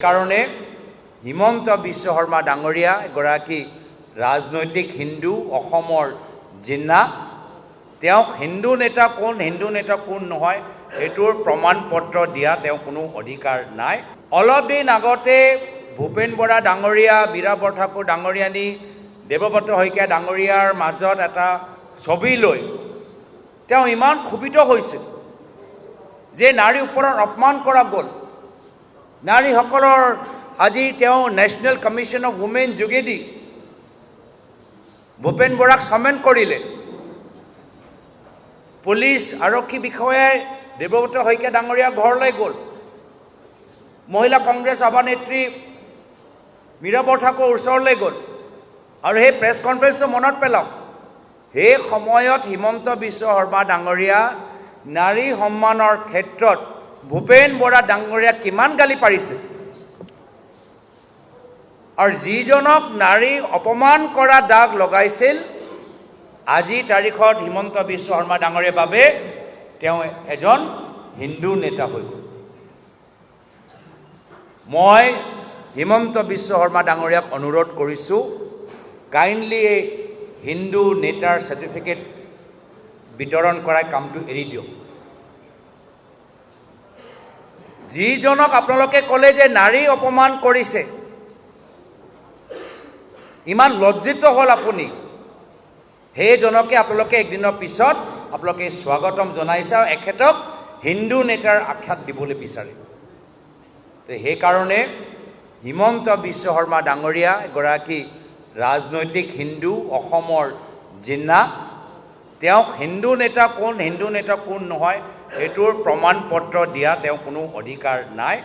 কাৰণে হিমন্ত বিশ্ব শৰ্মা ডাঙৰীয়া এগৰাকী ৰাজনৈতিক হিন্দু অসমৰ জিন্না তেওঁক হিন্দু নেতা কোন নহয় এটোৰ প্ৰমাণ পত্ৰ দিয়া তেওঁ কোনো অধিকাৰ নাই। অলপ দিন আগতে ভূপেন বৰা ডাঙৰীয়া বীৰা বৰঠাকুৰ ডাঙৰীয়ানী দেৱব্ৰত শইকীয়া ডাঙৰীয়াৰ মাজত এটা ছবি লৈ তেওঁ ইমান ক্ষোভিত হৈছিল যে নাৰীৰ ওপৰত অপমান কৰা গ'ল। নাৰীসকলৰ আজি তেওঁ নেশ্যনেল কমিশ্যন অফ উমেন যোগেদি ভূপেন বৰাক চামেণ্ট কৰিলে। পুলিচ আৰক্ষী বিষয়াই দেৱব্ৰত শইকীয়া ডাঙৰীয়া ঘৰলৈ গ'ল। মহিলা কংগ্ৰেছ সভানেত্ৰী মীৰা বৰঠাকুৰ ওচৰলৈ গ'ল আৰু সেই প্ৰেছ কনফাৰেন্সটো মনত পেলাওক। সেই সময়ত হিমন্ত বিশ্ব শৰ্মা ডাঙৰীয়া নাৰী সন্মানৰ ক্ষেত্ৰত ভূপেন বৰা ডাঙৰীয়া কিমান গালি পাৰিছে আৰু যিজনক নাৰী অপমান কৰা দাগ লগাইছিল আজি তাৰিখত হিমন্ত বিশ্ব শৰ্মা ডাঙৰীয়াৰ বাবে তেওঁ এজন হিন্দু নেতা হৈ গ'ল। মই হিমন্ত বিশ্ব শৰ্মা ডাঙৰীয়াক অনুৰোধ কৰিছোঁ কাইণ্ডলি এই হিন্দু নেতাৰ চাৰ্টিফিকেট বিতৰণ কৰা কামটো এৰি দিয়ক। যিজনক আপোনালোকে ক'লে যে নাৰী অপমান কৰিছে ইমান লজ্জিত হ'ল আপুনি, সেইজনকে আপোনালোকে একদিনৰ পিছত আপোনালোকে স্বাগতম জনাইছে আৰু এখেতক হিন্দু নেতাৰ আখ্যাত দিবলৈ বিচাৰে। তো সেইকাৰণে হিমন্ত বিশ্ব শৰ্মা ডাঙৰীয়া এগৰাকী ৰাজনৈতিক হিন্দু অসমৰ জিন্না তেওঁক হিন্দু নেতা কোন নহয় এইটোৰ প্ৰমাণ পত্ৰ দিয়া তেওঁ কোনো অধিকাৰ নাই।